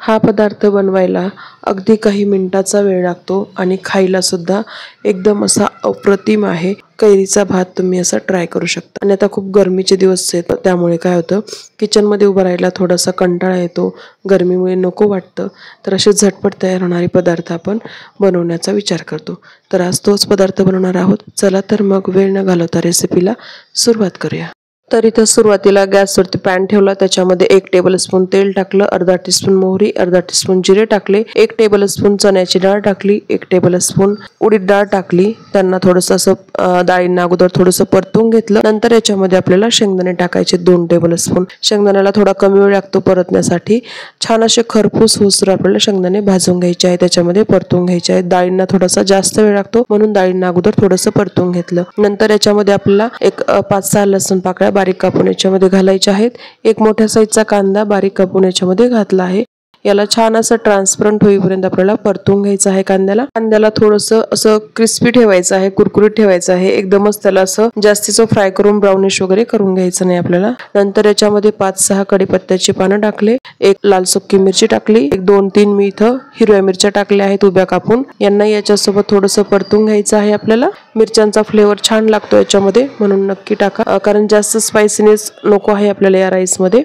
हा पदार्थ बनवायला अगदी काही मिनिटाचा वेळ लागतो आणि खायला सुद्धा एकदम असा अप्रतिम आहे। कैरीचा भात तुम्ही असा ट्राय करू शकता। आणि आता खूप गरमीचे दिवस आहेत, त्यामुळे काय होतं किचन मध्ये उभं राहायला थोडासा कंटाळा येतो, गरमीमुळे नको वाटतं। तर असे झटपट तयार होणारे पदार्थ आपण बनवण्याचा विचार करतो। तर आज तोच पदार्थ बनवणार आहोत। चला तर मग वेळ न घालवता रेसिपीला सुरुवात करूया। तर इथे सुरुवातीला गॅसवरती पॅन ठेवला, त्याच्यामध्ये 1 टेबलस्पून तेल टाकलं, अर्धा टीस्पून मोहरी, अर्धा टीस्पून जिरे टाकले, 1 टेबलस्पून चण्याची डाळ टाकली, 1 टेबलस्पून उडीद डाळ टाकली। त्यांना थोडंसं असं डाळींना अगोदर थोडंसं परतून घेतलं। नंतर याच्यामध्ये आपल्याला शेंगदाणे टाकायचे 2 टेबलस्पून। शेंगदाण्याला थोडा कमी वेळ लागतो परतण्यासाठी। छान असे खरपूस होसर आपल्याला शेंगदाणे भाजून घ्यायचे आहेत, त्याच्यामध्ये परतून घ्यायचे आहेत। डाळींना थोडासा जास्त वेळ लागतो, म्हणून डाळींना अगोदर थोडंसं परतून घेतलं। नंतर याच्यामध्ये आपल्याला एक 5-6 लसूण पाकळ्या बारीक कापून याच्यामध्ये घालायच्या आहेत। एक मोठ्या साईजचा कांदा बारीक कापून याच्यामध्ये घातला आहे। याला छान असं ट्रान्सपरंट होईपर्यंत आपल्याला परतून घ्यायचं आहे। कांद्याला थोडंसं असं क्रिस्पी ठेवायचं आहे, कुरकुरीत ठेवायचं आहे। एकदमच त्याला असं जास्तीचं फ्राय करून ब्राउनिश वगैरे करून घ्यायचं नाही आपल्याला। नंतर याच्यामध्ये 5-6 कढीपत्त्याची पानं टाकले, 1 लाल सुकी मिरची टाकली, 1-2-3 मी इथं हिरव्या मिरच्या टाकल्या आहेत उभ्या कापून। यांना याच्यासोबत थोडंसं परतून घ्यायचं आहे आपल्याला। मिरच्यांचा फ्लेवर छान लागतो याच्यामध्ये, म्हणून नक्की टाका, कारण जास्त स्पायसीनेस नको आहे आपल्याला या राईस मध्ये।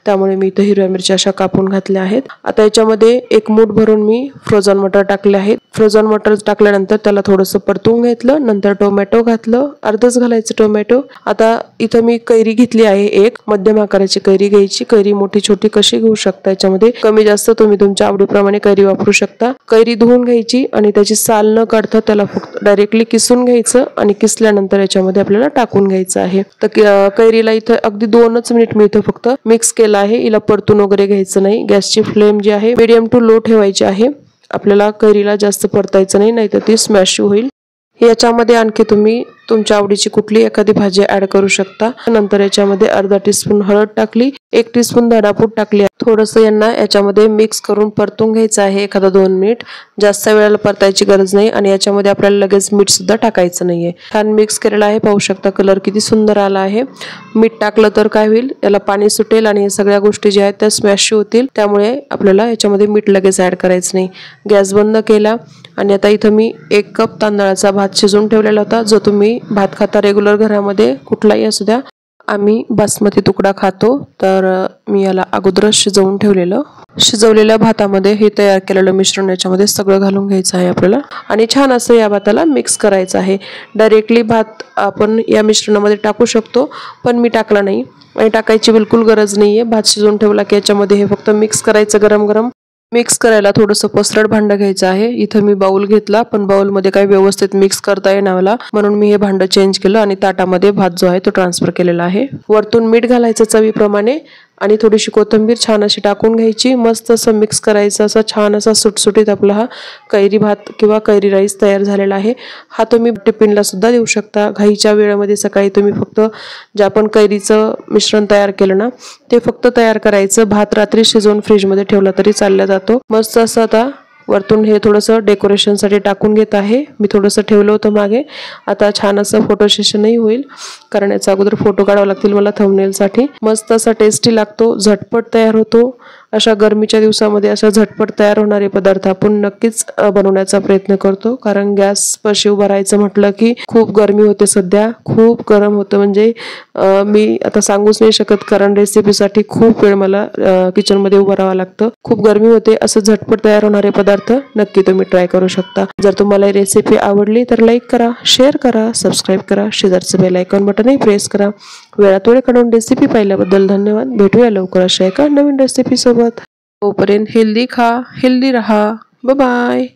त्यामुळे मी इथं हिरव्या मिरच्या अशा कापून घातल्या आहेत। आता याच्यामध्ये 1 मूठ भरून मी फ्रोझन मटर टाकले आहेत। फ्रोझन मटर टाकल्यानंतर त्याला थोडंसं परतून घेतलं। नंतर टोमॅटो घातलं, अर्धच घालायचं टोमॅटो। आता इथं मी कैरी घेतली आहे, 1 मध्यम आकाराची कैरी घ्यायची। कैरी मोठी छोटी कशी घेऊ शकता, याच्यामध्ये कमी जास्त तुम्ही तुमच्या आवडीप्रमाणे कैरी वापरू शकता। कैरी धुवून घ्यायची आणि त्याची साल न काढता त्याला फक्त डायरेक्टली किसून घ्यायचं आणि किसल्यानंतर याच्यामध्ये आपल्याला टाकून घ्यायचं आहे। तर कैरीला इथं अगदी 2च मिनिट मी इथं फक्त मिक्स केलं आहे, हिला परतून वगैरे घ्यायचं नाही। गॅसची फ्लेम जी आहे मीडियम टू लो ठेवायची आहे। आपल्याला कैरीला जास्त परतायचं नाही, नाहीतर ती स्मॅश होईल। याच्यामध्ये आणखी तुम्ही तुमच्या आवडीची कुठली एखादी भाजी ऍड करू शकता। नंतर याच्यामध्ये अर्धा टीस्पून हळद टाकली, 1 टीस्पून धनापूड टाकली। थोडंसं यांना याच्यामध्ये मिक्स करून परतून घ्यायचं आहे 1-2 मिनिट। जास्त वेळेला परतायची गरज नाही आणि याच्यामध्ये आपल्याला लगेच मीठ सुद्धा टाकायचं नाहीये। छान मिक्स केलेला आहे, पाहू शकता कलर किती सुंदर आला आहे। मीठ टाकलं तर काय होईल, याला पाणी सुटेल आणि सगळ्या गोष्टी ज्या आहेत त्या स्मॅश होतील। त्यामुळे आपल्याला याच्यामध्ये मीठ लगेच ऍड करायचं नाही। गॅस बंद केला आणि आता इथं मी 1 कप तांदळाचा भात शिजवून ठेवलेला होता। जो तुम्ही भात खाता रेग्युलर घरामध्ये कुठलाही असू द्या, आम्ही बासमती तुकडा खातो, तर मी याला अगोदरच शिजवून ठेवलेलं। शिजवलेल्या भातामध्ये हे तयार केलेलं मिश्रण याच्यामध्ये सगळं घालून घ्यायचं आहे आपल्याला आणि छान असं या भाताला मिक्स करायचं आहे। डायरेक्टली भात आपण या मिश्रणामध्ये टाकू शकतो, पण मी टाकला नाही आणि टाकायची बिलकुल गरज नाहीये। भात शिजवून ठेवला की याच्यामध्ये हे फक्त मिक्स करायचं गरम गरम। मिक्स करायला थोडंसं पसरट भांडं घ्यायचं आहे। इथं मी बाउल घेतला, पण बाउल मध्ये काही व्यवस्थित मिक्स करता येणार मला, म्हणून मी हे भांडं चेंज केलं आणि ताटामध्ये भात जो आहे तो ट्रान्सफर केलेला आहे। वरतून मीठ घालायचं चवीप्रमाणे आणि थोडीशी कोथिंबीर छान अशी टाकून घ्यायची। मस्त असं मिक्स करायचं, असं छान असा सुटसुटीत आपला हा कैरी भात किंवा कैरी राईस तयार झालेला आहे। हा तुम्ही टिफिनला सुद्धा देऊ शकता। घाईच्या वेळेमध्ये सकाळी तुम्ही फक्त जे आपण कैरीचं मिश्रण तयार केलं ना, ते फक्त तयार करायचं। भात रात्री शिजवून फ्रीजमध्ये ठेवला तरी चालला जातो। मस्त असं आता वरतून हे थोडंसं डेकोरेशनसाठी टाकून घेत आहे। मी थोडंसं ठेवलं होतं मागे, आता छान असं फोटो सेशनही होईल, कारण याचा अगोदर फोटो काढावे लागतील मला थंबनेलसाठी। मस्त असा टेस्टी लागतो, झटपट तयार होतो। अशा गरमीच्या दिवसामध्ये अशा झटपट तयार होणारे पदार्थ आपण नक्कीच बनवण्याचा प्रयत्न करतो, कारण गॅस पाशी उभं राहायचं म्हटलं की खूप गरमी होते, सध्या खूप गरम होतं। म्हणजे मी आता सांगूच नाही शकत, कारण रेसिपीसाठी खूप वेळ मला किचन मध्ये उभं राहावं लागतं, खूप गरमी होते। असं झटपट तयार होणारे पदार्थ नक्की तुम्ही ट्राय करू शकता। जर तुम्हाला ही रेसिपी आवडली तर लाईक करा, शेअर करा, सबस्क्राईब करा, शेजारचं बेल आयकॉन बटनही प्रेस करा। वेळात वेळ काढून रेसिपी पाहिल्याबद्दल धन्यवाद। भेटूया लवकर अशा एका नवीन रेसिपी सोबत। तोपर्यंत हेल्दी खा, हेल्दी रहा। Bye bye.